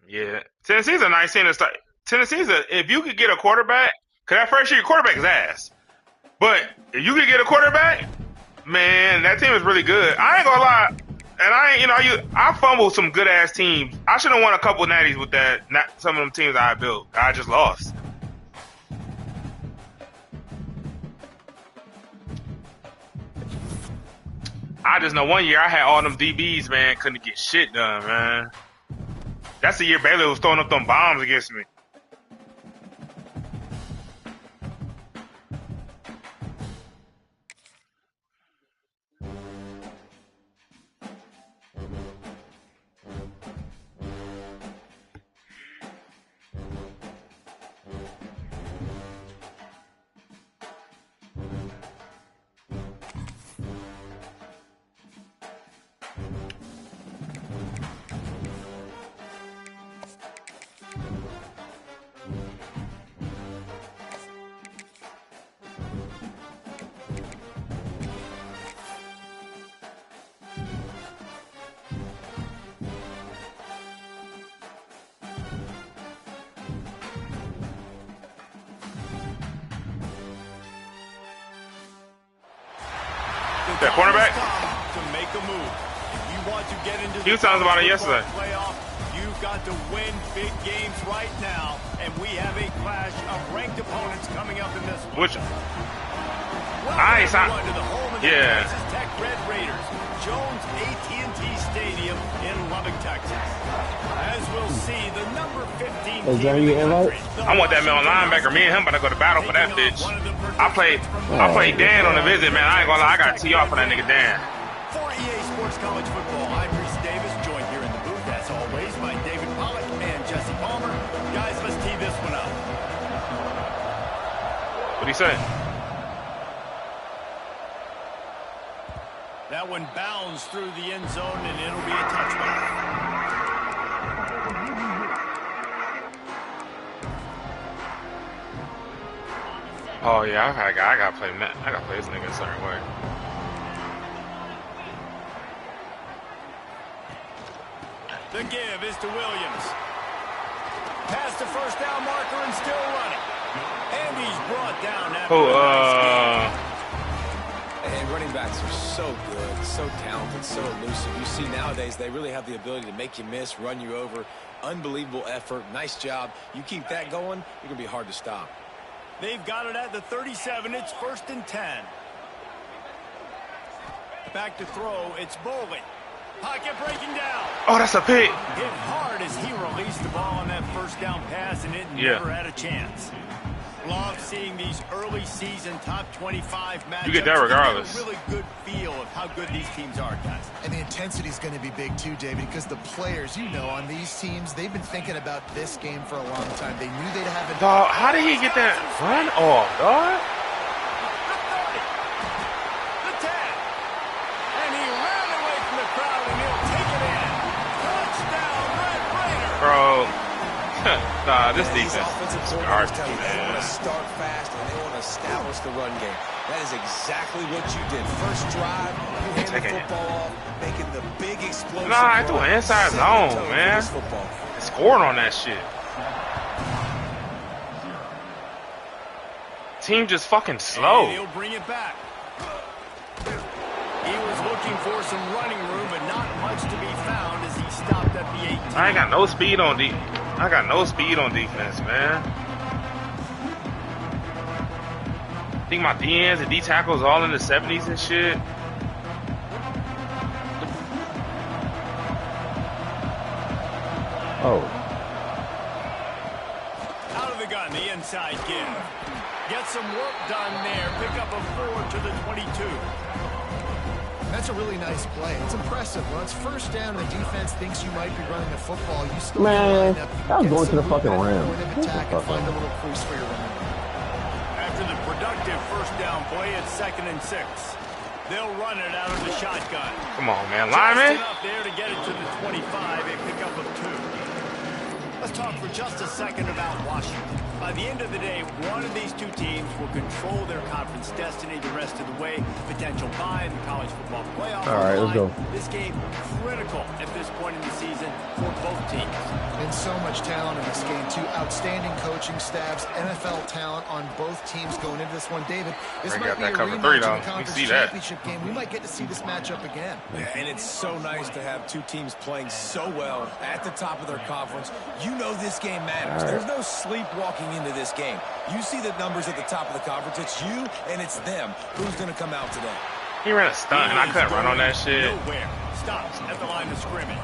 Yeah, Tennessee's a nice team to start. If you could get a quarterback, cause that first year your quarterback is ass. But if you could get a quarterback, man, that team is really good. I ain't gonna lie, and I fumbled some good ass teams. I should have won a couple of natties with that. Not some of them teams I built. I just lost. I just know one year I had all them DBs, man, couldn't get shit done, man. That's the year Baylor was throwing up them bombs against me. That cornerback? To make a move. If you want to get into he was talking about it yesterday. Playoff, you've got to win big games right now, and we have a clash of ranked opponents coming up in this one. Which I yeah. Tech Red Raiders, Jones AT&T Stadium in Lubbock, Texas. As we'll see, the number 15 I want that middle linebacker. Me and him about to go to battle for that bitch. I played Dan on the visit, man. I ain't gonna lie, I got to tee off for that nigga Dan. For EA Sports College Football, I'm Reese Davis, joined here in the booth, as always, by David Pollack and Jesse Palmer. Guys, let's tee this one up. What'd he say? That one bounds through the end zone, and it'll be a touchback. Oh yeah, I gotta play this nigga a certain way. The give is to Williams. Past the first down marker and still running. And he's brought down after And running backs are so good, so talented, so elusive. You see nowadays they really have the ability to make you miss, run you over. Unbelievable effort. Nice job. You keep that going, you're going to be hard to stop. They've got it at the 37. It's 1st and 10. Back to throw. It's Boley. Pocket breaking down. Oh, that's a pick. Hit hard as he released the ball on that first down pass, and it never had a chance. Love seeing these early season top 25 matchups. You get that regardless. You get a really good feel of how good these teams are, guys. And the intensity is going to be big too, David, because the players, on these teams, they've been thinking about this game for a long time. They knew they'd have it. Dog, how did he get that run off, dog? The 10. And he ran away from the crowd, and he'll take it in. Touchdown, Red Raiders. Bro. Nah, this defense is hard. They want to start fast and they want to establish the run game. That is exactly what you did. First drive, you hand the football off, making the big explosion. Nah, I threw an inside zone, man. I scored on that shit. Team just fucking slow. And he'll bring it back. He was looking for some running room, but not much to be found as he stopped at the 18. I ain't got no speed on defense, man. I think my DNs and D tackles all in the 70s and shit. Oh. Out of the gun, the inside give. Get some work done there. Pick up a 4 to the 22. That's a really nice play. It's impressive. When it's first down and the defense thinks you might be running the football, you still man, line up. I was going to the fucking rim. Attack and find a little crease for your running. After the productive first down play, it's 2nd and 6. They'll run it out of the shotgun. Come on, man. Lineman. Up there to get it to the 25, a pickup of 2. Let's talk for just a second about Washington. By the end of the day, one of these two teams will control their conference destiny the rest of the way. Potential bye in the college football playoff. All right, let's go. This game critical at this this point in the season for both teams. And so much talent in this game, too. Outstanding coaching staffs, NFL talent on both teams going into this one. David, this They might got be a that cover rematch three, of though. the We conference see that. championship game. We might get to see this matchup again. Yeah, and it's so nice to have two teams playing so well at the top of their conference. You know this game matters. There's no sleepwalking into this game. You see the numbers at the top of the conference. It's you and it's them. Who's going to come out today? He ran a stunt, and I couldn't run on that shit. Nowhere. Stops at the line of scrimmage.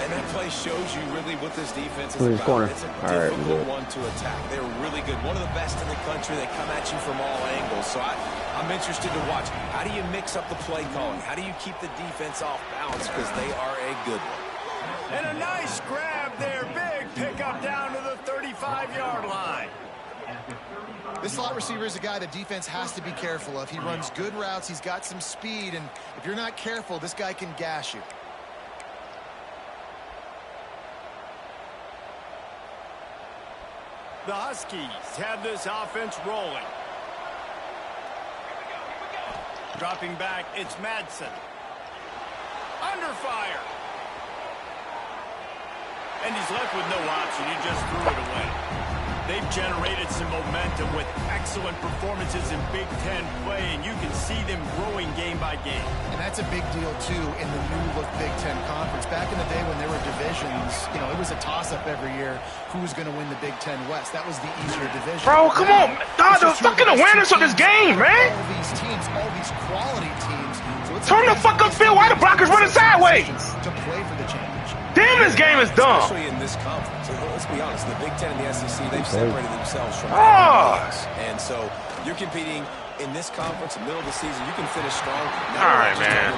And that play shows you really what this defense is Who's about. corner? It's a All right, difficult good. one to attack. They're really good. One of the best in the country. They come at you from all angles. So I'm interested to watch. How do you mix up the play calling? How do you keep the defense off balance? Because they are a good one. And a nice grab there. Big pickup down to the 35-yard line. This slot receiver is a guy the defense has to be careful of. He runs good routes. He's got some speed. And if you're not careful, this guy can gash you. The Huskies have this offense rolling. Dropping back, it's Madsen. Under fire. And he's left with no option. He just threw it away. They've generated some momentum with excellent performances in Big Ten play, and you can see them growing game by game. And that's a big deal, too, in the new-look Big Ten Conference. Back in the day when there were divisions, you know, it was a toss-up every year who was going to win the Big Ten West. That was the easier division. Bro, come on. God, the fucking awareness of this game, man. All these teams, all these quality teams. So it's Turn the fuck up field. Why the blockers running sideways? to play for the championship. Damn, this game is dumb. Especially in this conference. Let's be honest, the Big Ten and the SEC, they've separated themselves from Ah. everyone else. And so you're competing in this conference, middle of the season, you can finish strong. All right, man.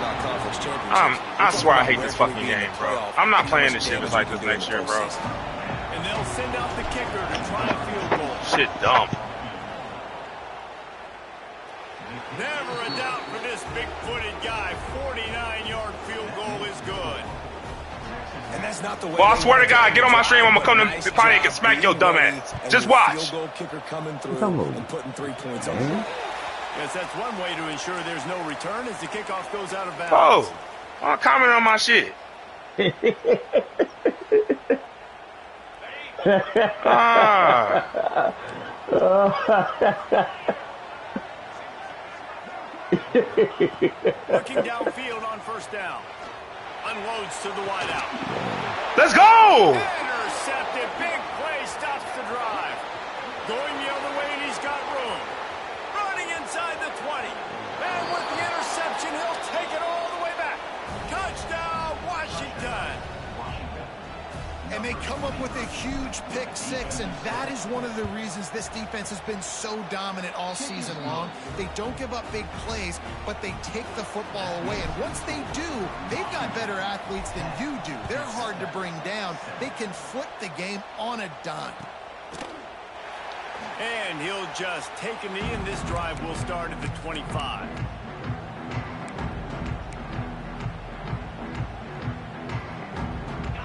I swear I hate this fucking game, bro. I'm not playing this shit just like this next year, bro. And they'll send out the kicker to try a field goal. Shit dumb. Never a doubt for this big-footed guy. 49-yard field goal is good. And that's not the way. Well, I swear to God, get on my stream. I'm gonna come to Pontiac and smack your dumb ass. Just watch. Field goal kicker coming through and putting 3 points on the board. Yes, that's one way to ensure there's no return as the kickoff goes out of bounds. Oh, I'll comment on my shit. Ah. Looking downfield on first down. Unloads to the wideout. Let's go! Intercepted. Big play. Stops the drive. Going the other way, and he's got room. Running inside the 20. And with the interception, he'll take it all the way back. Touchdown, Washington. And they come up with a huge pick six, and that is one of the reasons this defense has been so dominant all season long. They don't give up big plays, but they take the football away. And once they do, they've got better athletes than you do. They're hard to bring down. They can flip the game on a dime. And he'll just take a knee, and this drive will start at the 25.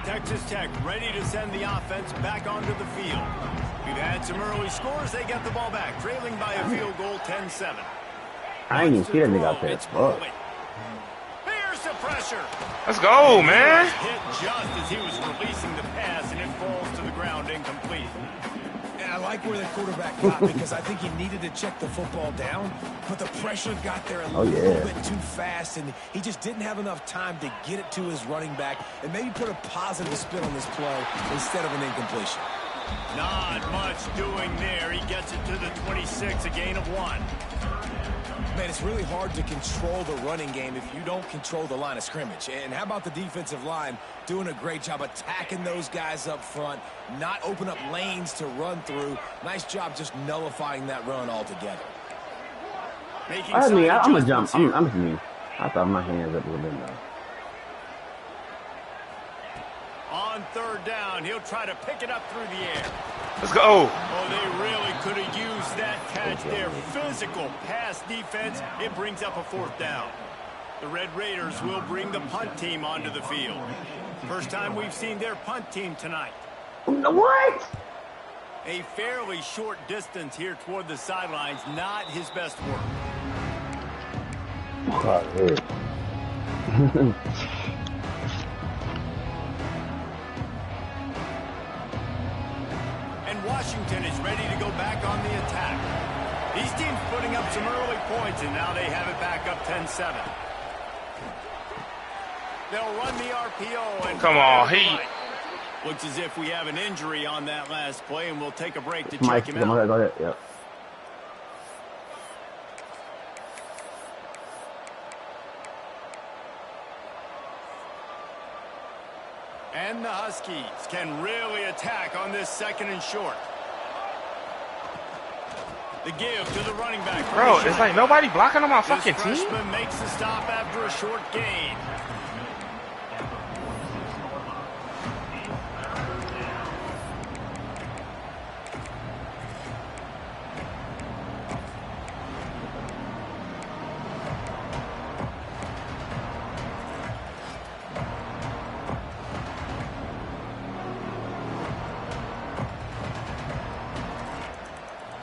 Texas Tech ready to send the offense back onto the field. We've had some early scores. They get the ball back, trailing by a field goal, 10-7. I ain't even see that nigga out there. Fuck. Here's the pressure. Let's go, man. Hit just as he was releasing the pass, and it falls to the ground incomplete. And I like where the quarterback got because I think he needed to check the football down, but the pressure got there a little bit too fast, and he just didn't have enough time to get it to his running back and maybe put a positive spin on this play instead of an incompletion. Not much doing there. He gets it to the 26, a gain of 1. Man, it's really hard to control the running game if you don't control the line of scrimmage. And how about the defensive line doing a great job attacking those guys up front, not open up lanes to run through. Nice job just nullifying that run altogether. I mean, I'm gonna jump. I'm me. I thought my hands up a little bit though. On third down, he'll try to pick it up through the air. Let's go. Oh, they really could have used that catch there. Physical pass defense. It brings up a fourth down. The Red Raiders will bring the punt team onto the field. First time we've seen their punt team tonight. What? A fairly short distance here toward the sidelines. Not his best work. Washington is ready to go back on the attack. These teams putting up some early points, and now they have it back up 10-7. They'll run the RPO. And come on, he. Looks as if we have an injury on that last play, and we'll take a break to Mike, check him out. go ahead. Yep. And the Huskies can really attack on this 2nd and short. The give to the running back. Bro, it's like nobody blocking on my fucking this team. freshman makes the stop after a short gain.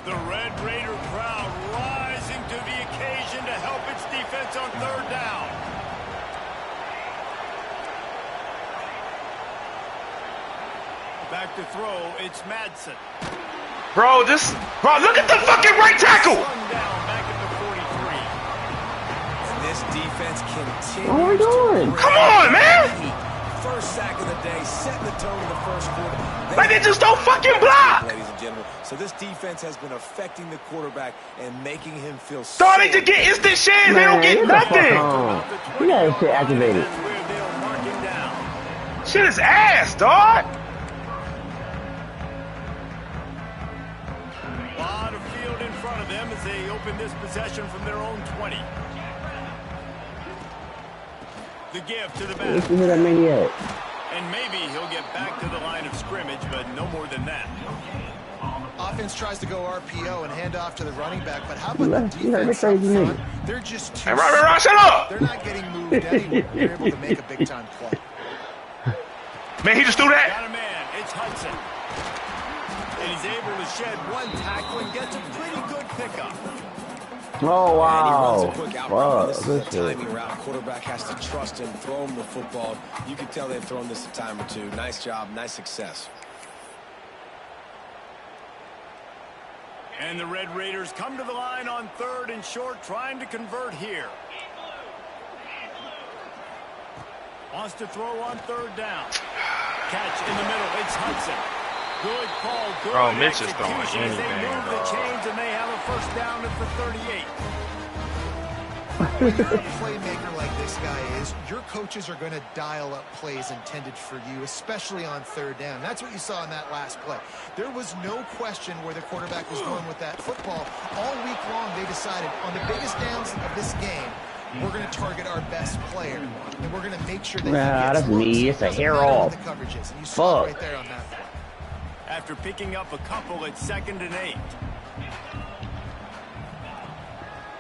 The Red Raider crowd rising to the occasion to help its defense on 3rd down. Back to throw, it's Madsen. Bro, look at the fucking right tackle. Slung down back at the 43. And this defense continues. What are we doing? Come on, man. First sack of the day, setting the tone in the first quarter. Like they just don't fucking block. Ladies and gentlemen, so this defense has been affecting the quarterback and making him feel Dog, they just get instant shares. They don't get nothing. You got shit activated. That's where they'll mark him down. Shit is ass, dog. A lot of field in front of them as they open this possession from their own 20. The give to the back. Let's see who that maniac. And maybe he'll get back to the line of scrimmage, but no more than that. Offense tries to go RPO and hand off to the running back, but how about the You heard me defense up crazy front? nigga. They're just too Hey, Rob, shut up. They're not getting moved anywhere. They're able to make a big-time play. Man, he just threw that. Got a man. It's Hudson. And he's able to shed one tackle and gets a pretty good pickup. Oh, wow. And he runs a quick out route. This is Good a shit. timing route. Quarterback has to trust him, throw him the football. You can tell they've thrown this a time or two. Nice job, nice success. And the Red Raiders come to the line on 3rd and short, trying to convert here. Wants to throw on 3rd down. Catch in the middle. It's Hudson. Good call. Good Bro, Mitch is throwing execution as they anything, move the dog. chains, and they have a 1st down at the 38. When you're a playmaker like this guy is, your coaches are going to dial up plays intended for you, especially on 3rd down. That's what you saw in that last play. There was no question where the quarterback was going with that football. All week long, they decided on the biggest downs of this game, we're going to target our best player, and we're going to make sure that he Nah, gets that's me. looks. It's a Doesn't hair matter what off. the coverage is, and you saw it Fuck. right there on that play. After picking up a couple at 2nd and 8.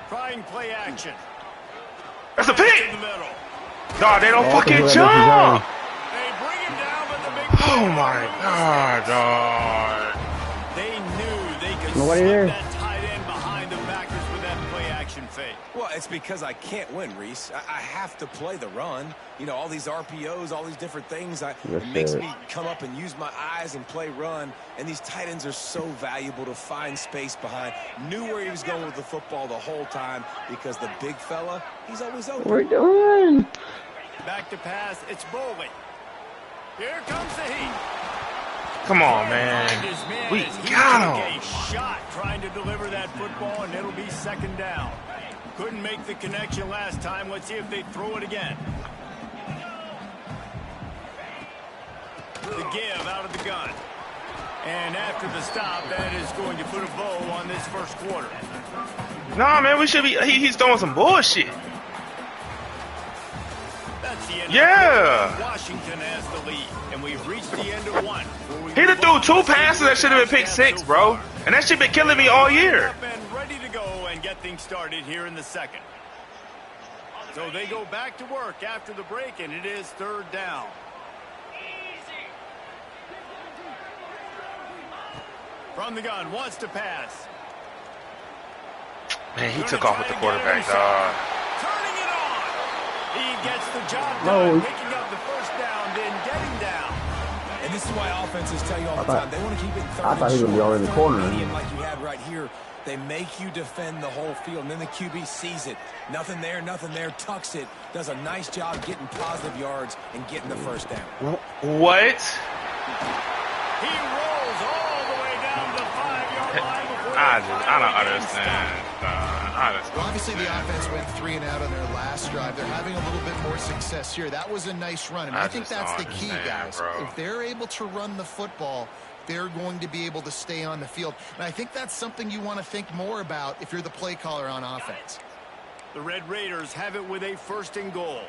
Trying play action. That's a In the pick. middle. Dog, they don't Oh, fucking that's jump. They bring him down, but the big Oh my god, dog. They knew they could Nobody slip there? that tight end behind the backers with that play action fake. Well, it's because I can't win, Reese. I have to play the run. You know, all these RPOs, all these different things. Yes, it makes sir. me come up and use my eyes and play run. And these tight ends are so valuable to find space behind. Knew where he was going with the football the whole time because the big fella, he's always open. What are we doing? Back to pass, it's Bowley. Here comes the heat. Come on, Find man. his man We as he got took him. a shot trying to deliver that football, and it'll be 2nd down. Couldn't make the connection last time. Let's see if they throw it again. The give out of the gun. And after the stop, that is going to put a bow on this 1st quarter. Nah, man, we should be. He's throwing some bullshit. That's the end. Yeah. Washington has the lead, and we've reached the end of one. He done threw 2 passes that should have been pick 6, bro. And that shit been killing me all year. Up and ready to go and get things started here in the 2nd. So they go back to work after the break, and it is 3rd down. From the gun, wants to pass. Man, he took off with the quarterback, dog. Turning it on. He gets the job No. done, picking up the 1st down, then getting down. And this is why offenses tell you all the time. They want to keep it 30 I thought he was going to be already in the corner. Medium like you had right here. They make you defend the whole field, and then the QB sees it. Nothing there, tucks it, does a nice job getting positive yards and getting the first down. What? He rolls all the way down the 5-yard line. I don't understand. Well, obviously, the offense went 3 and out on their last drive. They're having a little bit more success here. That was a nice run, and I think that's the key, guys. Bro. If they're able to run the football, they're going to be able to stay on the field. And I think that's something you want to think more about if you're the play caller on offense. The Red Raiders have it with a 1st and goal.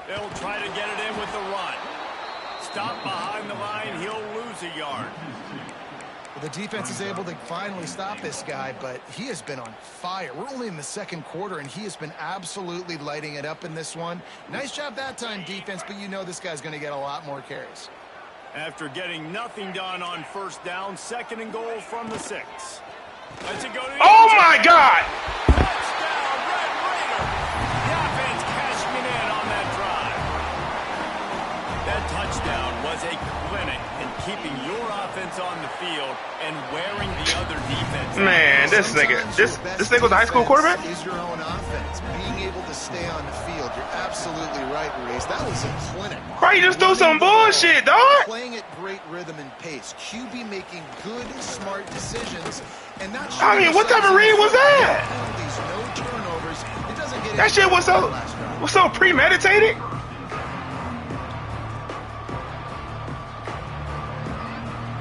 They'll try to get it in with the run. Stop behind the line. He'll lose a yard. Well, the defense is able to finally stop this guy, but he has been on fire. We're only in the 2nd quarter, and he has been absolutely lighting it up in this one. Nice job that time, defense, but you know this guy's going to get a lot more carries. After getting nothing done on 1st down, 2nd and goal from the 6. Let's it go to the Oh my God! Touchdown, Red Raider! The offense cashing it in on that drive. That touchdown was a clinic in keeping your offense on the field and wearing the other defense. Man, this nigga was a high school quarterback? Is your own offense. Being able to stay on the field. You're absolutely right, Reese. That was a clinic. Bro, you just threw some bullshit, dog. Playing at great rhythm and pace. QB making good, smart decisions. And not I mean, what type of read was that? No turnovers. It doesn't get That shit was so premeditated.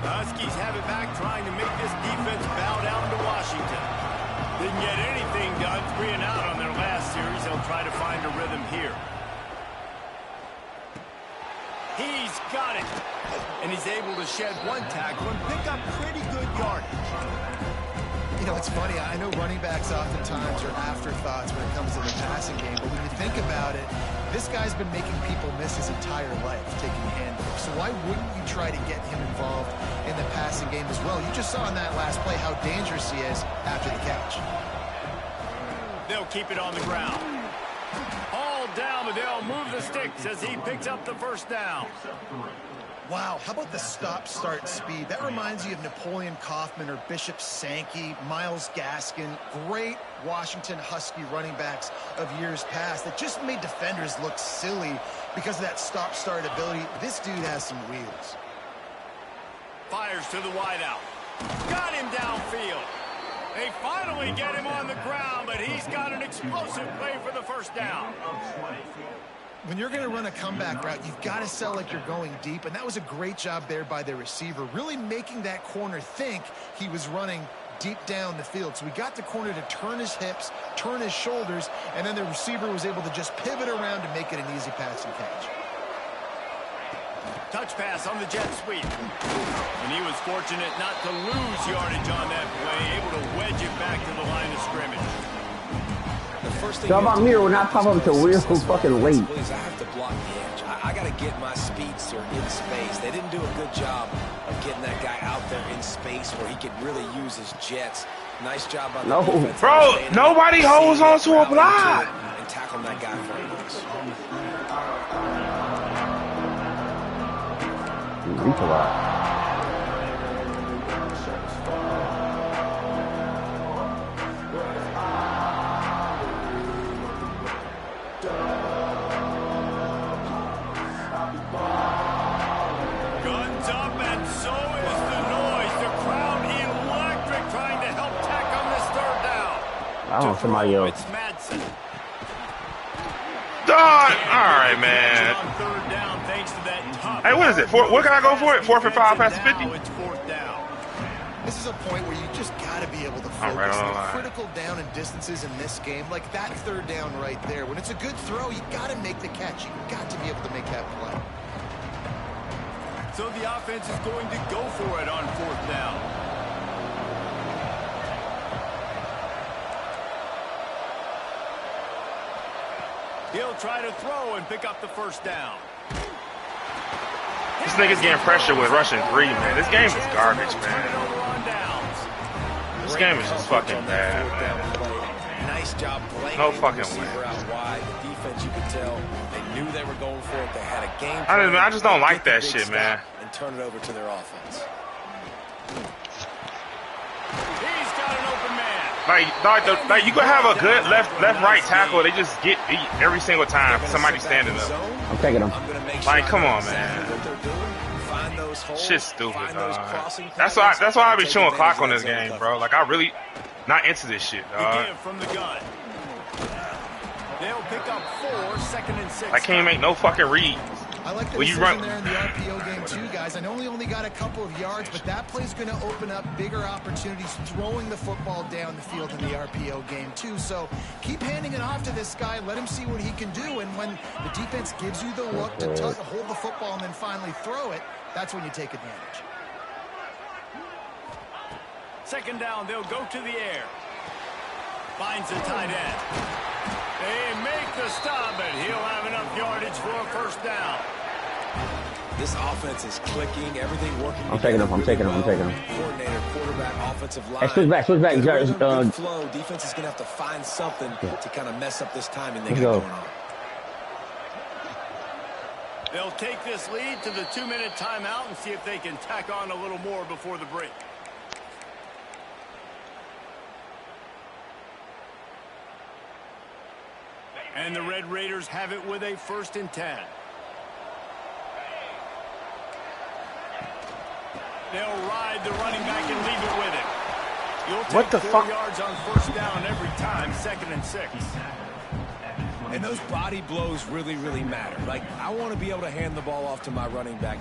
Huskies have it back, trying to make this defense bow down to Washington. Didn't get anything done, 3 and out on their last series. They'll try to find a rhythm here. He's got it. And he's able to shed 1 tackle and pick up pretty good yardage. You know, it's funny. I know running backs oftentimes are afterthoughts when it comes to the passing game, but when you think about it, this guy's been making people miss his entire life taking handoffs. So why wouldn't you try to get him involved in the passing game as well? You just saw in that last play how dangerous he is after the catch. They'll keep it on the ground. All down, but they'll move the sticks as he picks up the 1st down. Wow, how about the stop-start speed? That reminds you of Napoleon Kaufman or Bishop Sankey, Myles Gaskin, great Washington Husky running backs of years past that just made defenders look silly because of that stop-start ability. This dude has some wheels. Fires to the wideout. Got him downfield. They finally get him on the ground, but he's got an explosive play for the 1st down. When you're going to run a comeback route, you've got to sell like you're going deep, and that was a great job there by the receiver, really making that corner think he was running deep down the field. So we got the corner to turn his hips, turn his shoulders, and then the receiver was able to just pivot around to make it an easy pass and catch. Touch pass on the jet sweep. And he was fortunate not to lose yardage on that play, able to wedge it back to the line of scrimmage. So about me will not pop up until we're so fucking late. I have to block the edge. I got to get my speedster in space. They didn't do a good job of getting that guy out there in space where he could really use his jets. Nice job by the defense. Bro, nobody holds on to a block. And tackle that guy for a Reach a lot. Guns up, and so is the noise. The crowd electric, trying to help Tech on this 3rd down. I don't know, somebody else. It's Madsen. Dog. All right, man. On 3rd down, thanks to that tough. Hey, what is it? What can I go for it? 4th and 5 past 50? Now it's 4th down. This is a point where you just got to be able to focus. Right on the the line. critical down and distances in this game, like that 3rd down right there. When it's a good throw, you got to make the catch. You got to be able to make that play. So the offense is going to go for it on 4th down. He'll try to throw and pick up the 1st down. This nigga's getting pressure with rushing 3, man. This game is garbage, man. This game is just fucking bad, man. Nice Nice job blanking No the fucking receiver way. out wide. The defense, you could tell, they knew they were going for it. They had a game I plan. just don't They like get the that big shit, stop man. And turn it over to their offense. He's got an open man. Like you could have a good left-right tackle. They just get beat every single time. Somebody standing up. I'm taking them. Like, come on, man. Shit's stupid, dog. That's why I be showing clock on this game, bro. Like, I really not into this shit, dog. Give from the gun. They'll pick up 4, 2nd and 6. I can't make no fucking reads. I like the Well, you decision run- there in the RPO game too, guys. I know he only got a couple of yards, but that play's going to open up bigger opportunities throwing the football down the field in the RPO game too. So keep handing it off to this guy. Let him see what he can do. And when the defense gives you the look to hold the football and then finally throw it, that's when you take advantage. 2nd down, they'll go to the air. Finds the tight end. They make the stop, and he'll have enough yardage for a 1st down. This offense is clicking, everything working. I'm taking them. Coordinator, quarterback, offensive line. Hey, switch back. Good flow. Defense is going to have to find something to kind of mess up this timing they got going on. They'll take this lead to the 2-minute timeout and see if they can tack on a little more before the break. And the Red Raiders have it with a 1st and 10. They'll ride the running back and leave it with him. You'll take What the 4 fuck? yards on 1st down every time, 2nd and 6. And those body blows really, really matter. Like, I want to be able to hand the ball off to my running back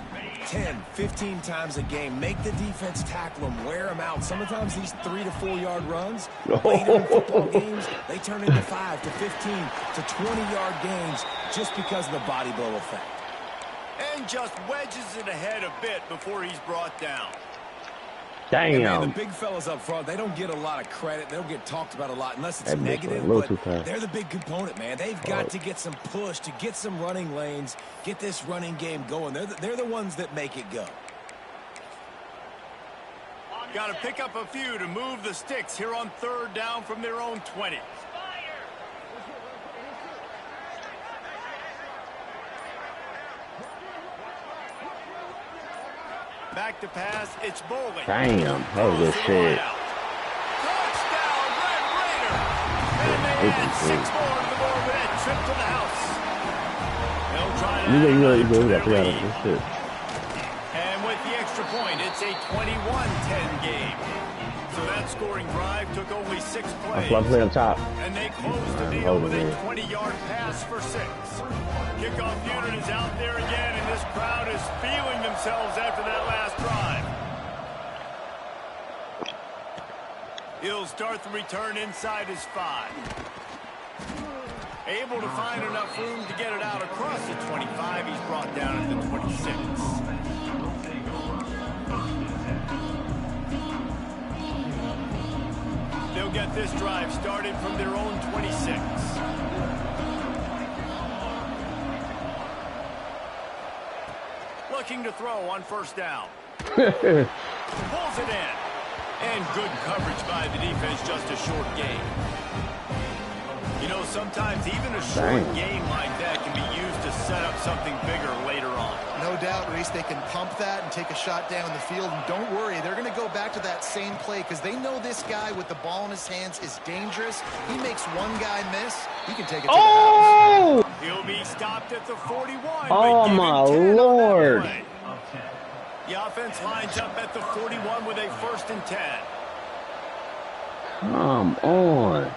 10, 15 times a game. Make the defense tackle them, wear them out. Sometimes these 3 to 4 yard runs, later in football games, they turn into 5 to 15 to 20-yard gains just because of the body blow effect. And just wedges it ahead a bit before he's brought down. And man, Damn. the big fellas up front, they don't get a lot of credit. They don't get talked about a lot unless it's That big negative, one, a little but too fast. they're the big component, man. They've got to get some push, to get some running lanes, get this running game going. They're the ones that make it go. Got to pick up a few to move the sticks here on 3rd down from their own 20. Back to pass, it's Bowling. Damn. That was good shit. Touchdown, Red Raider! And they add 6 more to the board with that trip to the house. They'll try to You add to got their 3 out lead. of this shit. And with the extra point, it's a 21-10 game. So that scoring drive took only 6 plays. That's why I play on top. And they closed the deal with a 20-yard pass for 6. Kickoff unit is out there again, and this crowd is feeling themselves after that last drive. He'll start the return inside his 5. Able to find enough room to get it out across the 25. He's brought down at the 26. They'll get this drive started from their own 26. Looking to throw on 1st down. Pulls it in. And good coverage by the defense, just a short gain. You know, sometimes even a short game like that can be used to set up something bigger later on. No doubt, Reese, they can pump that and take a shot down the field. And don't worry, they're going to go back to that same play because they know this guy with the ball in his hands is dangerous. He makes one guy miss, he can take it to the house. He'll be stopped at the 41. Oh, my Lord. The offense lines up at the 41 with a 1st and 10. Come on.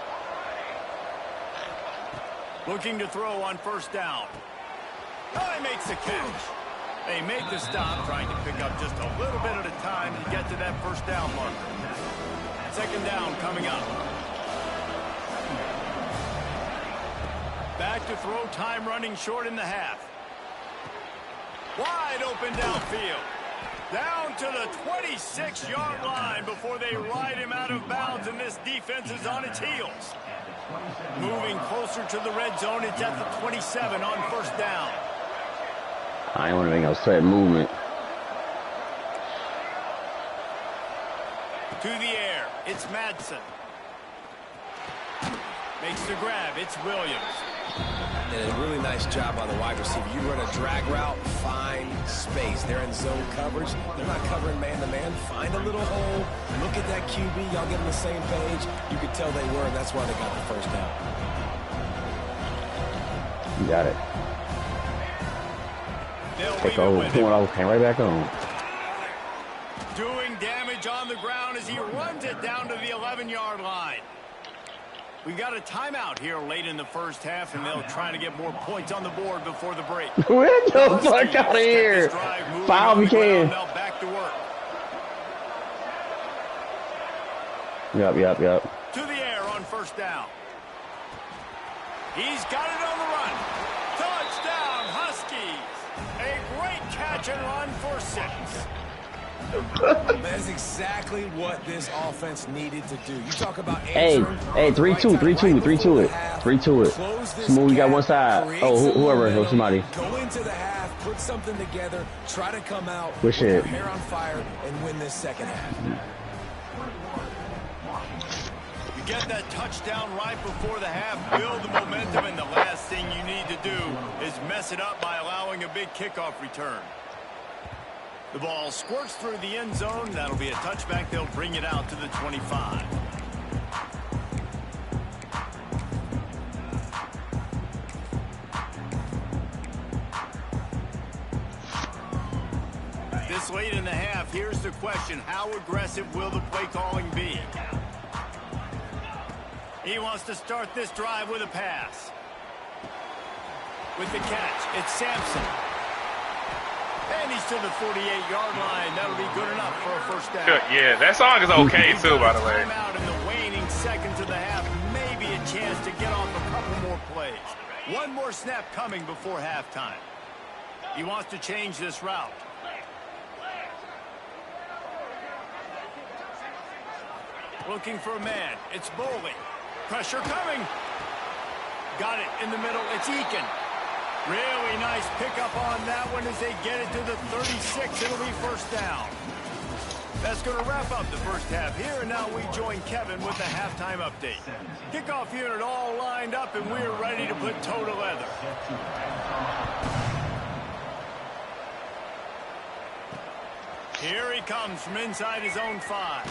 Looking to throw on 1st down. Oh, he makes the catch. They make the stop, trying to pick up just a little bit at a time to get to that 1st down marker. 2nd down coming up. Back to throw, time running short in the half. Wide open downfield. Down to the 26-yard line before they ride him out of bounds, and this defense is on its heels. Moving closer to the red zone, it's at the 27 on 1st down. I ain't want to make no sudden movement. To the air, it's Madsen. Makes the grab. It's Williams. And a really nice job by the wide receiver. You run a drag route, find space. They're in zone coverage. They're not covering man-to-man. Find a little hole. Look at that QB. Y'all get on the same page. You could tell they were, and that's why they got the first down. You got it. Take over. Pull it off. Came right back on. Doing damage on the ground as he runs it down to the 11-yard line. We got a timeout here late in the first half, and they'll try to get more points on the board before the break. Get the fuck out of here. Foul if you can. Now back to work. Yep. To the air on first down. He's got it on the run. Touchdown, Huskies. A great catch and run for 6. That's exactly what this offense needed to do. You talk about hey, 3-2 it. Smooth, you got one side. Oh, whoever, somebody. Go into the half, put something together, try to come out with your hair on fire and win this second half. You get that touchdown right before the half, build the momentum, and the last thing you need to do is mess it up by allowing a big kickoff return. The ball squirts through the end zone. That'll be a touchback. They'll bring it out to the 25. This late in the half, here's the question. How aggressive will the play calling be? He wants to start this drive with a pass. With the catch, it's Sampson. And he's to the 48-yard line. That'll be good enough for a first down. Yeah, that song is okay, too, by the way. Timeout in the waning seconds of the half. Maybe a chance to get off a couple more plays. One more snap coming before halftime. He wants to change this route. Looking for a man. It's Boley. Pressure coming. Got it in the middle. It's Eakin. Really nice pickup on that one as they get it to the 36. It'll be first down. That's going to wrap up the first half here, and now we join Kevin with the halftime update. Kickoff unit all lined up, and we're ready to put toe to leather. Here he comes from inside his own 5.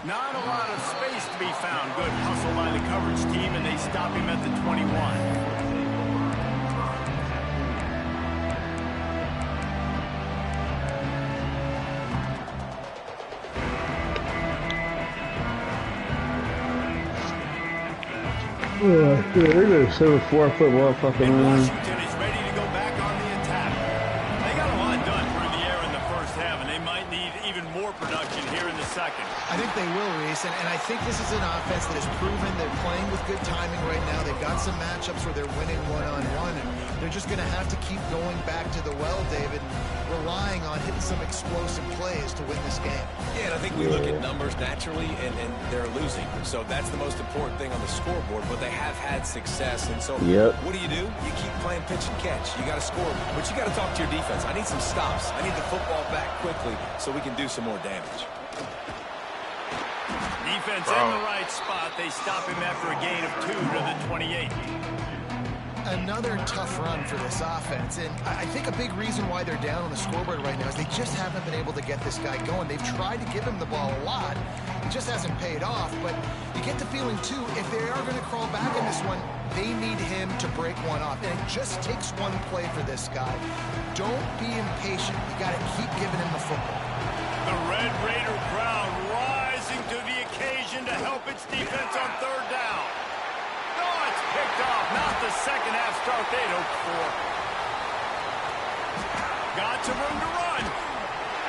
Not a lot of space to be found. Good hustle by the coverage team, and they stop him at the 21. They're going to 7-4-foot motherfucking man. Washington is ready to go back on the attack. They got a lot done through the air in the first half, and they might need even more production here in the second. I think they will, Reese, and I think this is an offense that has proven they're playing with good timing right now. They've got some matchups where they're winning one-on-one, and they're just going to have to keep going back to the well, David, relying on hitting some explosive plays to win this game. Yeah, and I think we look at numbers naturally, and they're losing. So that's the most important thing on the scoreboard, but they have had success. And so what do? You keep playing pitch and catch. You got to score, but you got to talk to your defense. I need some stops. I need the football back quickly so we can do some more damage. Defense in the right spot. They stop him after a gain of 2 to the 28. Another tough run for this offense, and I think a big reason why they're down on the scoreboard right now is they just haven't been able to get this guy going. They've tried to give him the ball a lot. It just hasn't paid off, but you get the feeling, too, if they are going to crawl back in this one, they need him to break one off, and it just takes one play for this guy. Don't be impatient. You got to keep giving him the football. The Red Raider crowd rising to the occasion to help its defense on third down. Picked off, not the second half start they'd hoped for. Got some room to run.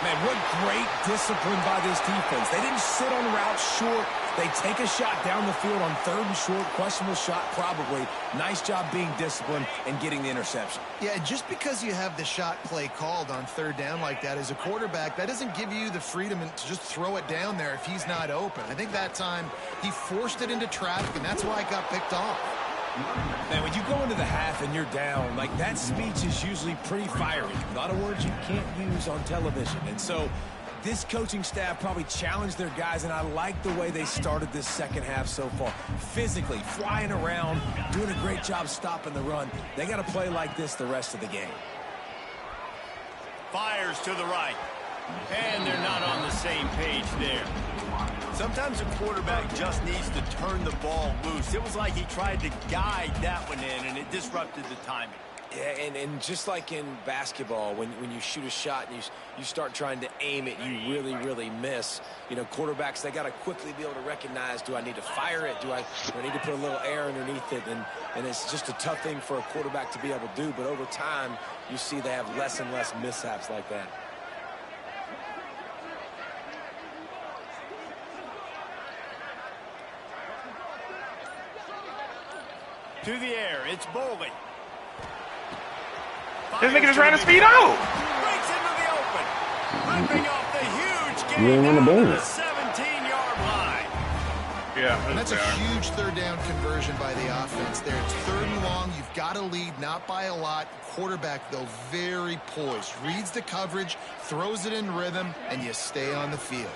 Man, what great discipline by this defense. They didn't sit on routes short. They take a shot down the field on third and short. Questionable shot, probably. Nice job being disciplined and getting the interception. Yeah, just because you have the shot play called on third down like that as a quarterback, that doesn't give you the freedom to just throw it down there if he's not open. I think that time he forced it into traffic, and that's why it got picked off. Man, when you go into the half and you're down, like that speech is usually pretty fiery. A lot of words you can't use on television. And so This coaching staff probably challenged their guys, and I like the way they started this second half so far. Physically, flying around, doing a great job stopping the run. They got to play like this the rest of the game. Fires to the right. And they're not on the same page there. Sometimes a quarterback just needs to turn the ball loose. It was like he tried to guide that one in, and it disrupted the timing. Yeah, and just like in basketball, when you shoot a shot and you start trying to aim it, you really miss. You know, quarterbacks, they got to quickly be able to recognize, do I need to fire it? Do I need to put a little air underneath it? And it's just a tough thing for a quarterback to be able to do. But over time, you see they have less and less mishaps like that. To the air, it's Boley. This nigga just ran his speed out. Breaks into the open. Ripping off the huge You ain't gain win the down to ball. the 17-yard line. Yeah, And that's a huge third down conversion by the offense there. It's 3rd and long. You've got to lead, not by a lot. Quarterback, though, very poised. Reads the coverage, throws it in rhythm, and you stay on the field.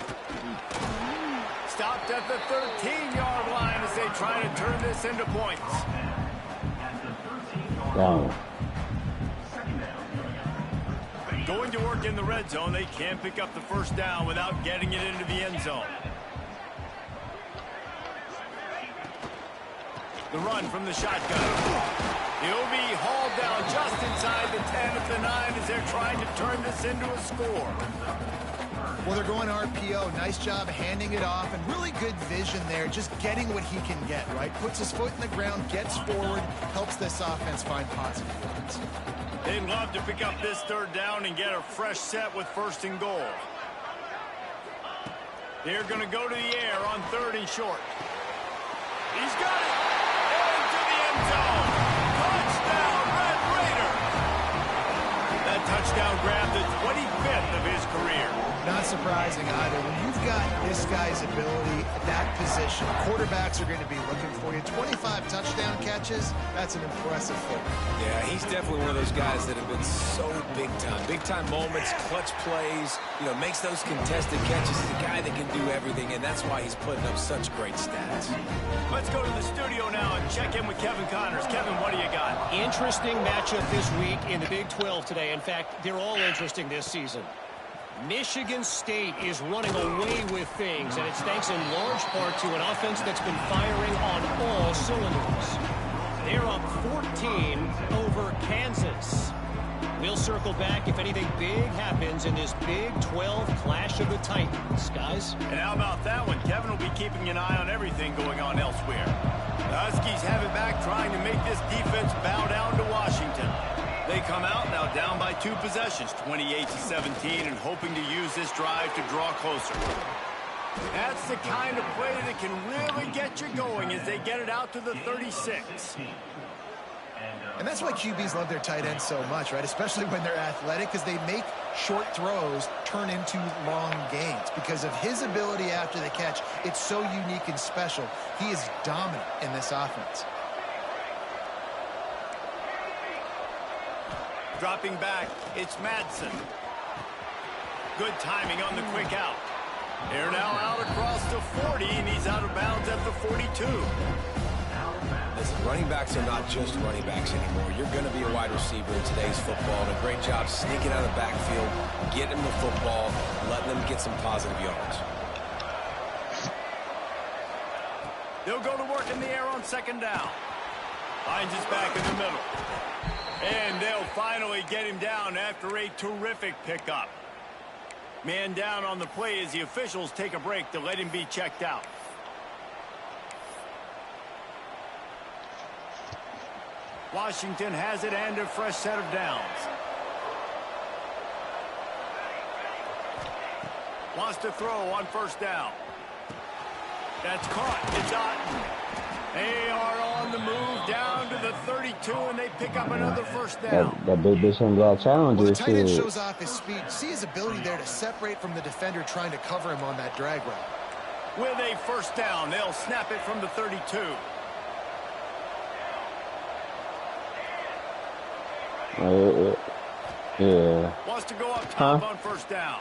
Stopped at the 13-yard line as they try to turn this into points. Down. Going to work in the red zone. They can't pick up the first down without getting it into the end zone. The run from the shotgun. He'll be hauled down just inside the 10 at the 9 as they're trying to turn this into a score. Well, they're going RPO. Nice job handing it off, and really good vision there, just getting what he can get, right? Puts his foot in the ground, gets forward, helps this offense find positive yards. They'd love to pick up this third down and get a fresh set with 1st and goal. They're going to go to the air on 3rd and short. He's got it. Into the end zone. Touchdown, Red Raider. That touchdown grabbed the 25th of his career. Not surprising either. When you've got this guy's ability at that position, quarterbacks are going to be looking for you. 25 touchdown catches, that's an impressive thing. Yeah, he's definitely one of those guys that have been so big time. Big time moments, clutch plays, you know, makes those contested catches. He's a guy that can do everything, and that's why he's putting up such great stats. Let's go to the studio now and check in with Kevin Connors. Kevin, what do you got? Interesting matchup this week in the Big 12 today. In fact, they're all interesting this season. Michigan State is running away with things, and it's thanks in large part to an offense that's been firing on all cylinders. They're up 14 over Kansas. We'll circle back if anything big happens in this Big 12 clash of the Titans, guys. And how about that one? Kevin will be keeping an eye on everything going on elsewhere. The Huskies have it back, trying to make this defense bow down to Washington. They come out now down by 2 possessions, 28-17, and hoping to use this drive to draw closer. That's the kind of play that can really get you going as they get it out to the 36. And that's why QBs love their tight ends so much, right? Especially when they're athletic, because they make short throws turn into long gains. Because of his ability after the catch, it's so unique and special. He is dominant in this offense. Dropping back, it's Madsen. Good timing on the quick out. They're now out across the 40, and he's out of bounds at the 42. Listen, running backs are not just running backs anymore. You're going to be a wide receiver in today's football, and a great job sneaking out of the backfield, getting them the football, letting them get some positive yards. They'll go to work in the air on 2nd down. Finds his back in the middle. And they'll finally get him down after a terrific pickup. Man down on the play as the officials take a break to let him be checked out. Washington has it and a fresh set of downs. Wants to throw on 1st down. That's caught. It's Otten. They are on the move down to the 32, and they pick up another 1st down. That big bitch on y'all challenger Well, the tight end shit. shows off his speed. See his ability there to separate from the defender trying to cover him on that drag route. With a 1st down, they'll snap it from the 32. Yeah. Wants to go up top on 1st down.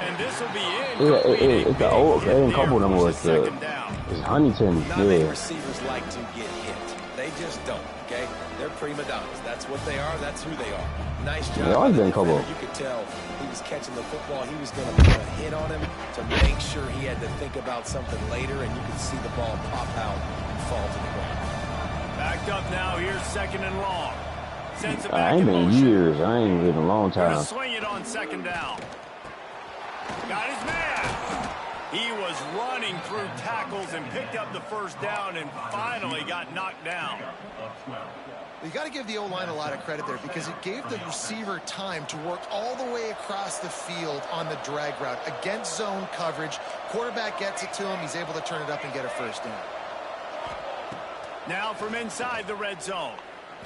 And this will be It's the old couple of them was it's Huntington. Not many receivers like to get hit. They just don't, okay? They're prima donnas. That's what they are. That's who they are. Nice job. They always been a couple. You could tell he was catching the football. He was going to put a hit on him to make sure he had to think about something later, and you could see the ball pop out and fall to the ground. Backed up now. Here's 2nd and long. Sends it back I ain't been years. I ain't been a long time. Gonna swing it on 2nd down. Got his man. He was running through tackles and picked up the 1st down and finally got knocked down. You got to give the O-line a lot of credit there because it gave the receiver time to work all the way across the field on the drag route against zone coverage. Quarterback gets it to him. He's able to turn it up and get a 1st down. Now from inside the red zone.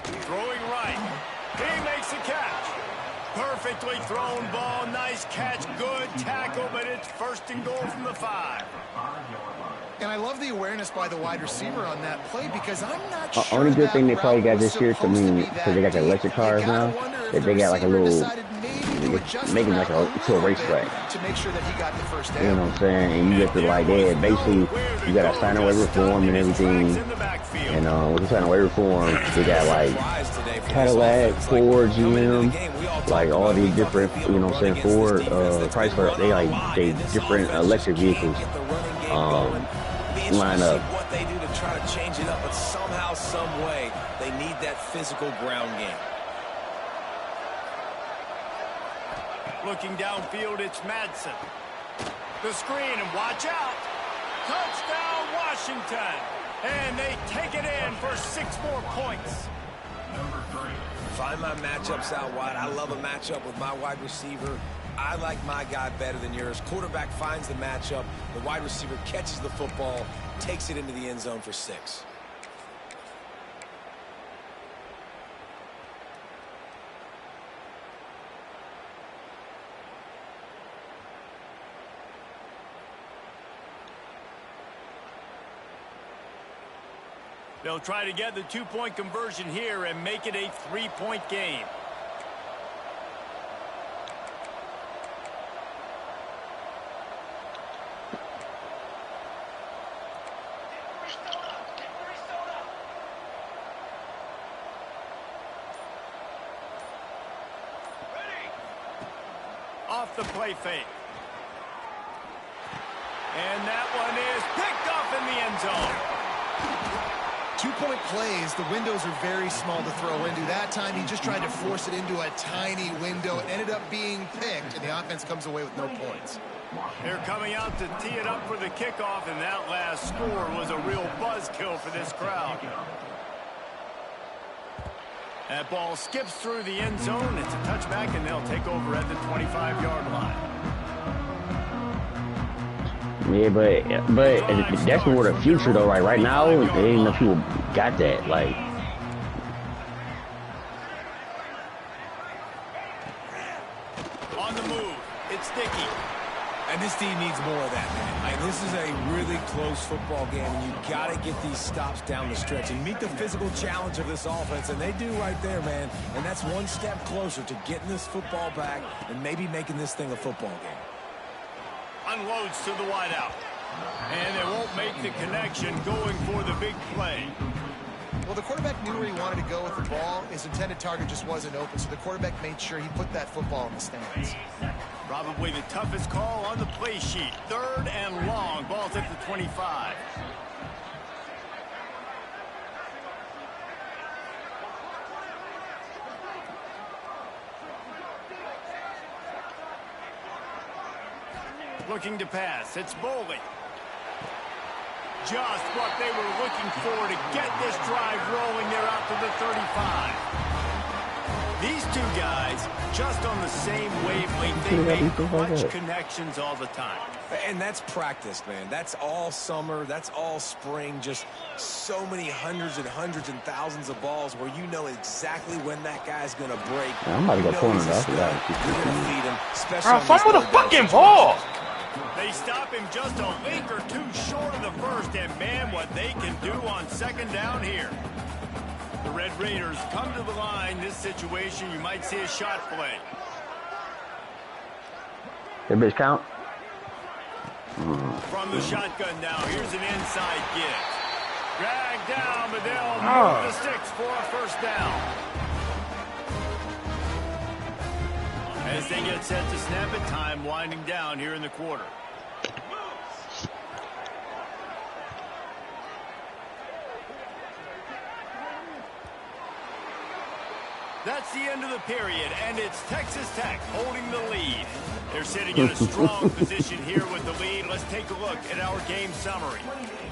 Throwing right. He makes the catch. Perfectly thrown ball. Nice catch. Good tackle, but it's 1st and goal from the 5. And I love the awareness by the wide receiver on that play because I'm not sure. Only good thing they probably got this year, to me, because they got the electric cars now, that they got like a little, making like to a racetrack. To make sure that he got the 1st down. You know what I'm saying? And you get to like, basically, you got to sign away reform and everything. And with the sign away reform, they got like Cadillac, Ford, GM, like all these different, you know what I'm saying, Ford, Chrysler, they different electric vehicles. Line up. What they do to try to change it up, but somehow, some way, they need that physical ground game. Looking downfield, it's Madsen. The screen, and watch out. Touchdown, Washington. And they take it in for 6 more points. Find my matchups out wide. I love a matchup with my wide receiver. I like my guy better than yours. Quarterback finds the matchup. The wide receiver catches the football, takes it into the end zone for 6. They'll try to get the 2-point conversion here and make it a 3-point game. Off the play fake. And that one is picked off in the end zone. 2-point plays, the windows are very small to throw into. That time he just tried to force it into a tiny window. It ended up being picked, and the offense comes away with no points. They're coming out to tee it up for the kickoff, and that last score was a real buzzkill for this crowd. That ball skips through the end zone. It's a touchback, and they'll take over at the 25-yard line. Yeah, but that's more the future though. Right now, there ain't enough people got that. Like, on the move, it's Dickey. And this team needs more of that, man. Like, this is a really close football game, and you got to get these stops down the stretch and meet the physical challenge of this offense, and they do right there, man. And that's one step closer to getting this football back and maybe making this thing a football game. Unloads to the wideout. And they won't make the connection going for the big play. Well, the quarterback knew where he wanted to go with the ball. His intended target just wasn't open, so the quarterback made sure he put that football in the stands. Probably the toughest call on the play sheet. 3rd and long. Ball's at the 25. Looking to pass. It's Boley. Just what they were looking for to get this drive rolling. They're out to the 35. These two guys just on the same wavelength. They make clutch connections all the time. And that's practice, man. That's all summer. That's all spring. Just so many hundreds and thousands of balls where you know exactly when that guy's going to break. I'm about to go corner though. You're going to feed him. Bro, fight with a fucking ball. They stop him just a link or two short of the first, and man, what they can do on 2nd down here. The Red Raiders come to the line. This situation, you might see a shot play. That bitch count? From the shotgun now, here's an inside give. Dragged down, but they'll move the sticks for a first down. As they get set to snap it, time winding down here in the quarter. That's the end of the period, and it's Texas Tech holding the lead. They're sitting in a strong position here with the lead. Let's take a look at our game summary.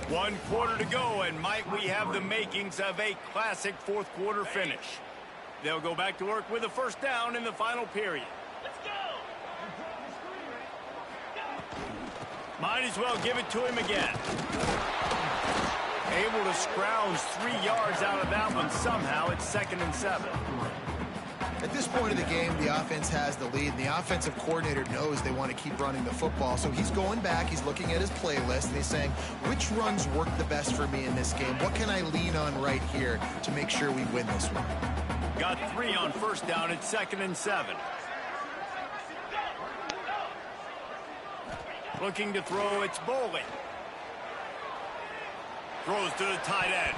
1 quarter to go, and might we have the makings of a classic fourth quarter finish. They'll go back to work with a first down in the final period. Let's go! Might as well give it to him again. Able to scrounge 3 yards out of that one somehow. It's 2nd and 7. At this point of the game, the offense has the lead, and the offensive coordinator knows they want to keep running the football. So he's going back, he's looking at his playlist, and he's saying, which runs work the best for me in this game? What can I lean on right here to make sure we win this one? Got 3 on first down. It's 2nd and 7. Looking to throw, it's Boley. Throws to the tight end.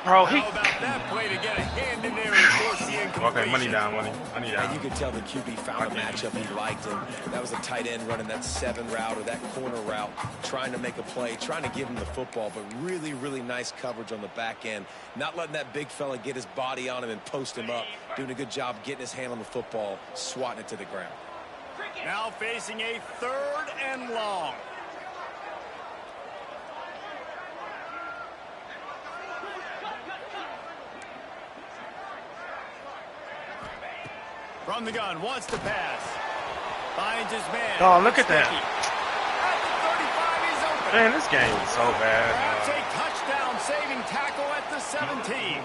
Bro, How about that play to get a hand in there and force the incompletion? Okay, money down. And you could tell the QB found a matchup he liked, and that was a tight end running that 7 route or that corner route, trying to make a play, trying to give him the football, but really, really nice coverage on the back end. Not letting that big fella get his body on him and post him up. Doing a good job getting his hand on the football, swatting it to the ground. Now facing a 3rd and long. From the gun, wants to pass. Finds his man. Oh, look at that. At the 35, he's open. Man, this game is so bad. Grabs a touchdown saving tackle at the 17.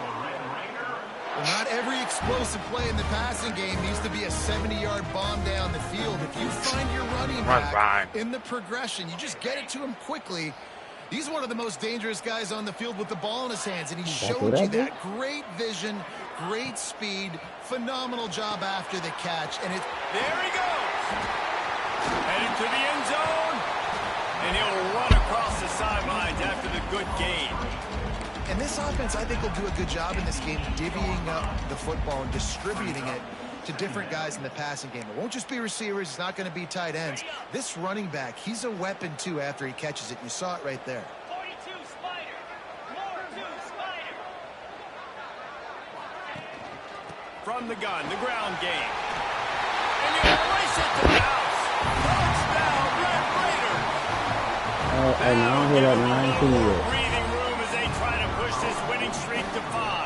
Well, not every explosive play in the passing game needs to be a 70-yard bomb down the field. If you find your running back in the progression, you just get it to him quickly. He's one of the most dangerous guys on the field with the ball in his hands, and he showed you that. Great vision, great speed, phenomenal job after the catch. And there he goes. Headed to the end zone, and he'll run across the sidelines after the good gain. And this offense, I think, will do a good job in this game divvying up the football and distributing it to different guys in the passing game. It won't just be receivers. It's not going to be tight ends. This running back, he's a weapon, too, after he catches it. You saw it right there. 42 Spider. More 2 Spider. From the gun, the ground game. And you race it to the house. Touchdown, Red Raider. And I don't hear that 19 yet. Breathing room as they try to push this winning streak to 5.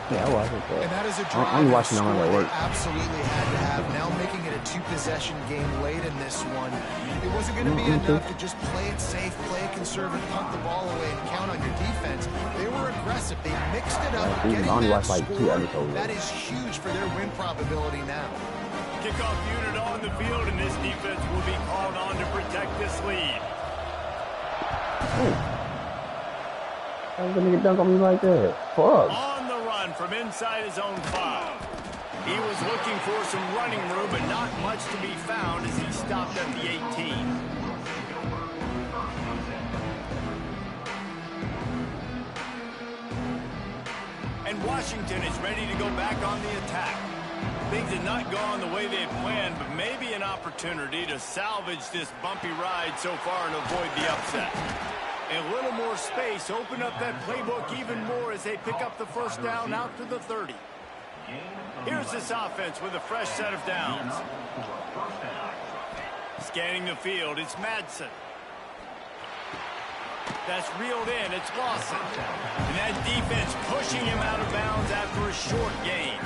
Yeah, I watched it. And that is a drive I'm watching on at work. Absolutely had to have. Now making it a 2-possession game late in this one. It wasn't going to be enough to just play it safe, play it conservative, punt the ball away, and count on your defense. They were aggressive. They mixed it up. Getting that score, that is huge for their win probability now. Kickoff unit on the field, and this defense will be called on to protect this lead. I'm going to get dunked on me like that. Fuck. On the run from inside his own 5. He was looking for some running room, but not much to be found as he stopped at the 18. And Washington is ready to go back on the attack. Things had not gone the way they had planned, but maybe an opportunity to salvage this bumpy ride so far and avoid the upset. A little more space, open up that playbook even more as they pick up the first down out to the 30. Here's this offense with a fresh set of downs. Scanning the field, it's Madsen. That's reeled in, it's Lawson. And that defense pushing him out of bounds after a short gain.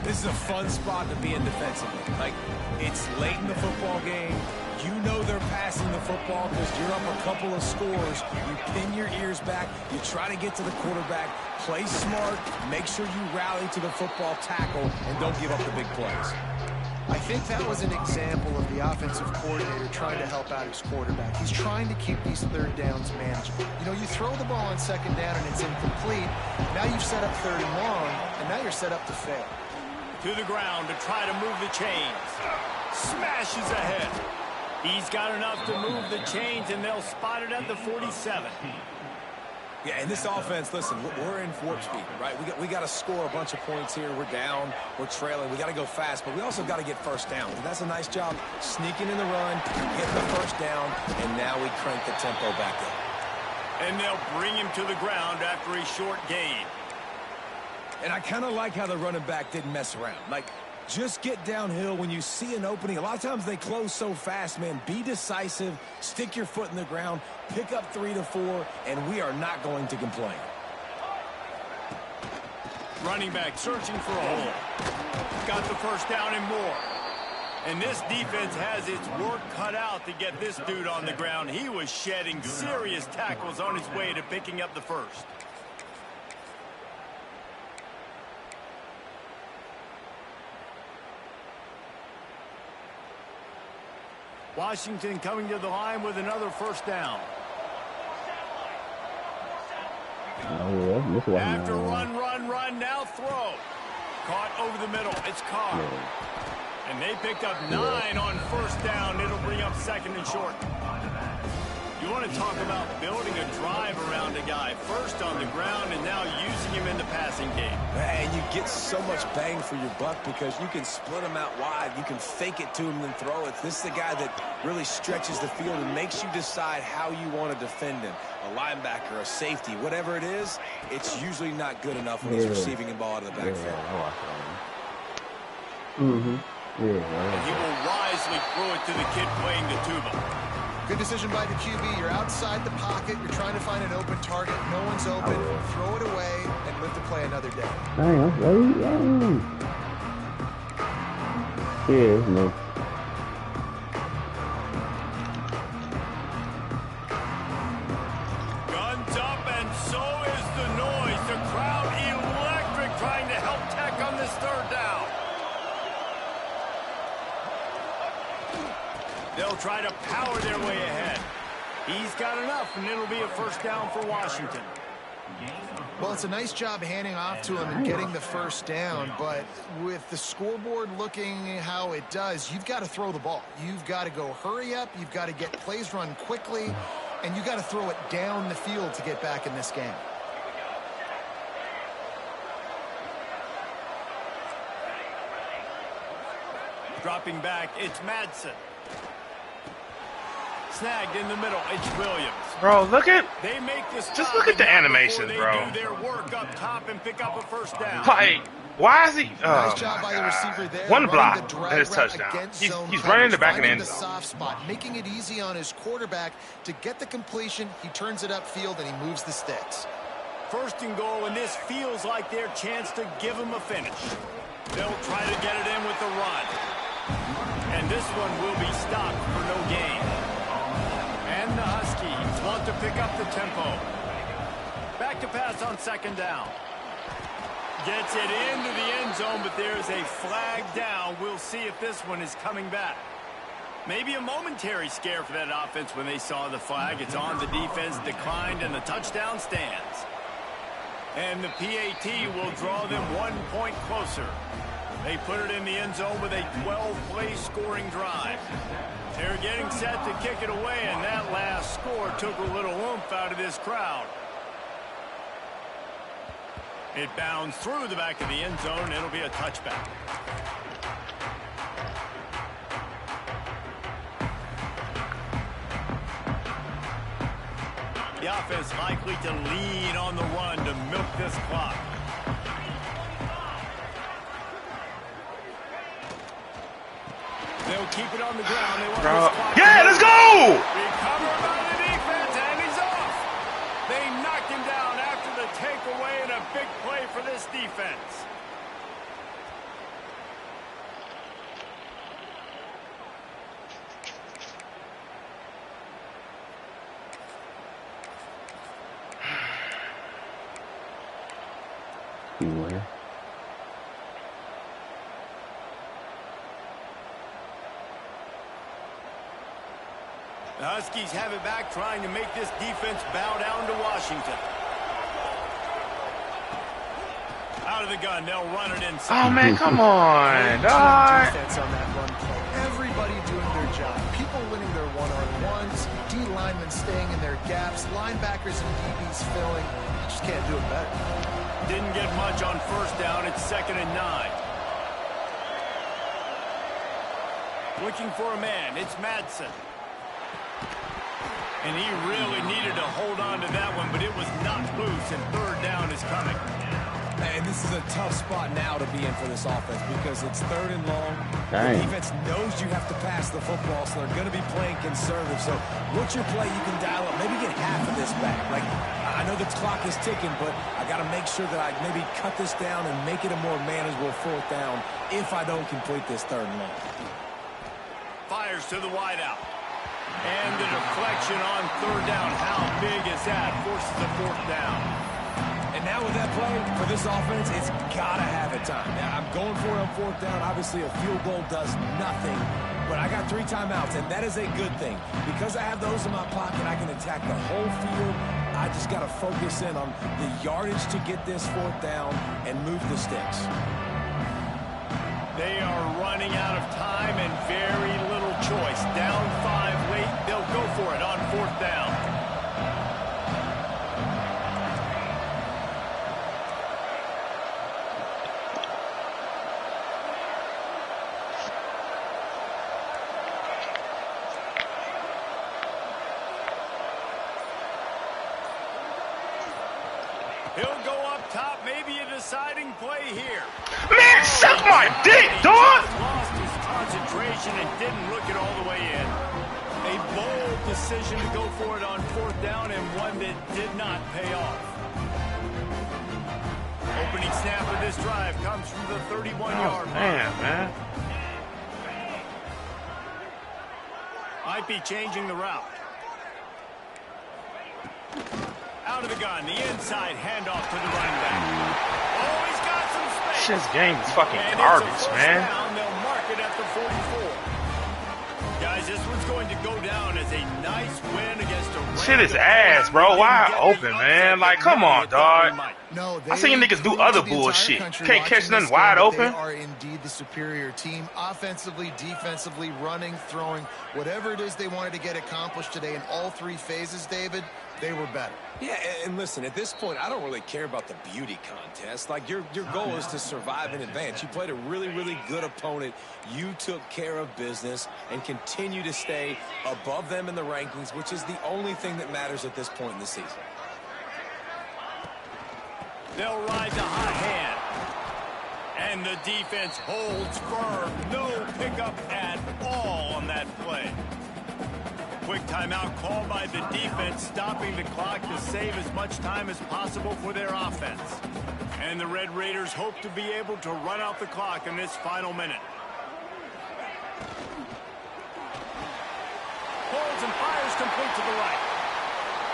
This is a fun spot to be in defensively. Like, it's late in the football game. You know they're passing the football because you're up a couple of scores. You pin your ears back. You try to get to the quarterback. Play smart. Make sure you rally to the football tackle and don't give up the big plays. I think that was an example of the offensive coordinator trying to help out his quarterback. He's trying to keep these third downs manageable. You know, you throw the ball on second down and it's incomplete. Now you've set up third and long, and now you're set up to fail. To the ground to try to move the chains. Smashes ahead. He's got enough to move the chains, and they'll spot it at the 47. Yeah, and this offense, listen, we're in warp speed, right? We got to score a bunch of points here. We're down, we're trailing. We got to go fast, but we also got to get first down. And that's a nice job sneaking in the run, getting the first down, and now we crank the tempo back up. And they'll bring him to the ground after a short gain. And I kind of like how the running back didn't mess around. Like, just get downhill when you see an opening. A lot of times they close so fast, man. Be decisive, stick your foot in the ground, pick up 3 to 4, and we are not going to complain. Running back searching for a hole. Got the first down and more. And this defense has its work cut out to get this dude on the ground. He was shedding serious tackles on his way to picking up the first. Washington coming to the line with another first down. After run, now throw. Caught over the middle. It's Carr. And they picked up 9 on first down. It'll bring up second and short. You want to talk about building a drive around a guy. First on the ground and now using him in the passing game. And you get so much bang for your buck because you can split him out wide. You can fake it to him and then throw it. This is the guy that really stretches the field and makes you decide how you want to defend him. A linebacker, a safety, whatever it is, it's usually not good enough when he's receiving the ball out of the backfield. And he will wisely throw it to the kid playing the tuba. Good decision by the QB. You're outside the pocket. You're trying to find an open target. No one's open. Throw it away and live to play another day. Guns up, and so is the noise. The crowd electric trying to help Tech on this third down. They'll try to power their way ahead. He's got enough, and it'll be a first down for Washington. Well, it's a nice job handing off to him and getting the first down, but with the scoreboard looking how it does, you've got to throw the ball. You've got to go hurry up. You've got to get plays run quickly, and you've got to throw it down the field to get back in this game. Dropping back, it's Madsen. Snagged in the middle, it's Williams. Bro, look at They make this just look at the animations, bro. They do their work up top and pick up a first down. Like, why is he? Nice job by the receiver there. One block the drag and his route touchdown. against He's zone running the coverage, back and finding end the zone. soft spot, making it easy on his quarterback to get the completion. He turns it upfield and he moves the sticks. First and goal, and this feels like their chance to give him a finish. They'll try to get it in with the run. And this one will be stopped for no gain. And the Huskies want to pick up the tempo. Back to pass on second down. Gets it into the end zone, but there's a flag down. We'll see if this one is coming back. Maybe a momentary scare for that offense when they saw the flag. It's on, the defense declined, and the touchdown stands. And the PAT will draw them 1 point closer. They put it in the end zone with a 12-play scoring drive. They're getting set to kick it away, and that last score took a little oomph out of this crowd. It bounds through the back of the end zone, and it'll be a touchback. The offense likely to lean on the run to milk this clock. They'll keep it on the ground. They want this clock. Yeah, let's go! Recovered by the defense, and he's off. They knocked him down after the takeaway, and a big play for this defense. The Huskies have it back, trying to make this defense bow down to Washington. Out of the gun, they'll run it inside. Oh man, come on, dog. Defense on that run play. Everybody doing their job. People winning their one-on-ones, D linemen staying in their gaps, linebackers and DBs filling. You just can't do it better. Didn't get much on first down. It's 2nd and 9. Looking for a man. It's Madsen. And he really needed to hold on to that one, but it was knocked loose, and 3rd down is coming. And this is a tough spot now to be in for this offense because it's 3rd and long. Dang. The defense knows you have to pass the football, so they're going to be playing conservative. So what's your play you can dial up? Maybe get half of this back. Like, I know the clock is ticking, but I got to make sure that I maybe cut this down and make it a more manageable 4th down if I don't complete this 3rd and long. Fires to the wideout. And the deflection on 3rd down. How big is that? Forces a 4th down. And now with that play, for this offense, it's got to have it time. Now, I'm going for it on 4th down. Obviously, a field goal does nothing, but I got 3 timeouts, and that is a good thing. Because I have those in my pocket, I can attack the whole field. I just got to focus in on the yardage to get this 4th down and move the sticks. They are running out of time and very little choice. Down 5 late. They'll go for it on 4th down. He'll go up top, maybe a deciding play here. Man, suck my dick, He dog! just lost his concentration and didn't look it all the way in. A bold decision to go for it on 4th down and one that did not pay off. Opening snap of this drive comes from the 31-yard line. Man. Might be changing the route. Out of the gun, the inside handoff to the running back. Oh, he's got some space. This game is fucking And garbage, it's a 1st man. down. They'll mark it at the 44. Guys, this one's going to go down as a nice win against a Shit is random ass, bro. opponent. Wide Didn't get open, the man. upset Like, that come on, many thought they dog. might. No, I seen niggas do other bullshit. Can't catch nothing wide open. They are indeed the superior team, offensively, defensively, running, throwing, whatever it is they wanted to get accomplished today in all 3 phases, David, they were better. Yeah, and listen, at this point, I don't really care about the beauty contest. Like, your goal is to survive and advance. You played a really, really good opponent. You took care of business and continue to stay above them in the rankings, which is the only thing that matters at this point in the season. They'll ride the hot hand. And the defense holds firm. No pickup at all on that play. Quick timeout call by the defense, stopping the clock to save as much time as possible for their offense. And the Red Raiders hope to be able to run out the clock in this final minute. Holds and fires complete to the right.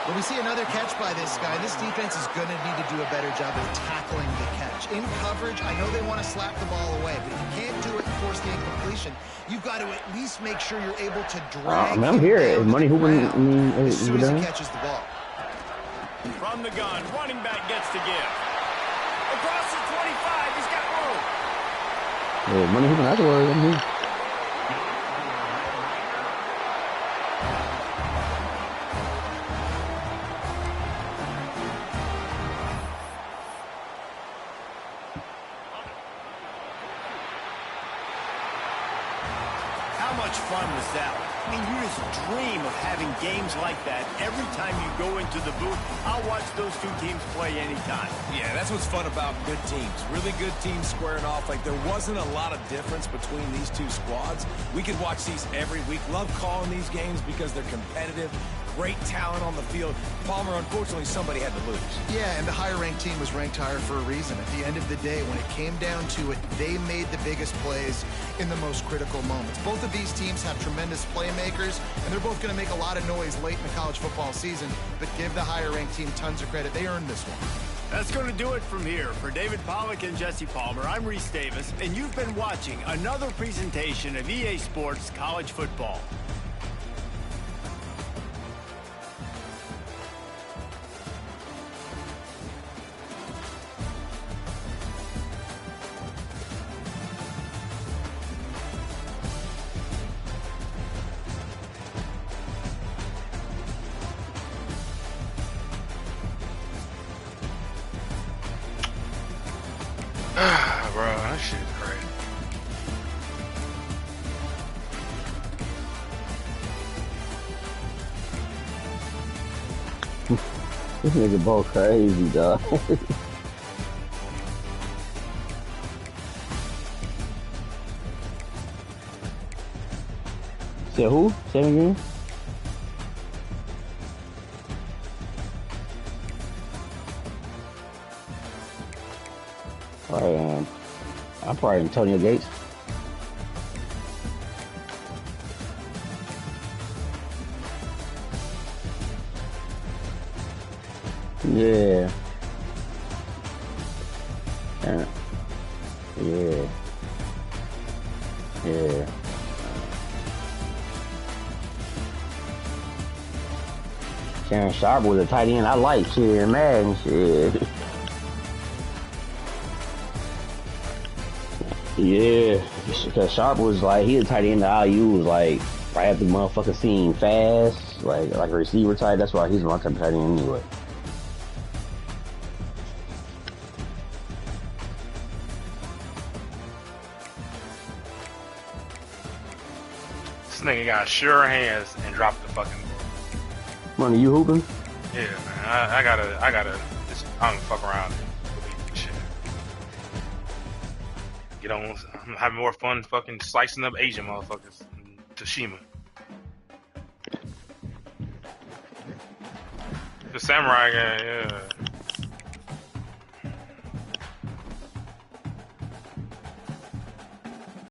When we see another catch by this guy, this defense is going to need to do a better job of tackling the catch. In coverage, I know they want to slap the ball away, but if you can't do it and force the incompletion, you've got to at least make sure you're able to drag I'm here. him Is down Money to the hooping? ground as soon as he done? catches the ball. From the gun, running back gets to give. Across the 25, he's got room. Oh, Money hooping afterwards. I'm here. How much fun was that? I mean, you just dream of having games like that every time you go into the booth. I'll watch those 2 teams play anytime. Yeah, that's what's fun about good teams. Really good teams squaring off. Like, there wasn't a lot of difference between these 2 squads. We could watch these every week. Love calling these games because they're competitive. Great talent on the field. Palmer, unfortunately, somebody had to lose. Yeah, and the higher-ranked team was ranked higher for a reason. At the end of the day, when it came down to it, they made the biggest plays in the most critical moments. Both of these teams have tremendous playmakers, and they're both going to make a lot of noise late in the college football season, but give the higher-ranked team tons of credit. They earned this one. That's going to do it from here. For David Pollack and Jesse Palmer, I'm Reese Davis, and you've been watching another presentation of EA Sports College Football. Bro, that shit is crazy. This nigga both crazy, dog. Said who? Say it again? I'm probably Antonio Gates. Yeah. Yeah. Yeah. Shannon Sharp was a tight end I like. Shit, man. Shit. Yeah. Because Sharp was like, he was a tight end that I use like right after the motherfucker scene fast. Like a receiver type. That's why he's my type of tight end anyway. This nigga got sure hands and dropped the fucking ball. Money, you hooping? Yeah, man. I gotta just, I'm gonna fuck around and delete this shit. Get on, I'm having more fun fucking slicing up Asian motherfuckers than Tashima. The samurai guy, yeah.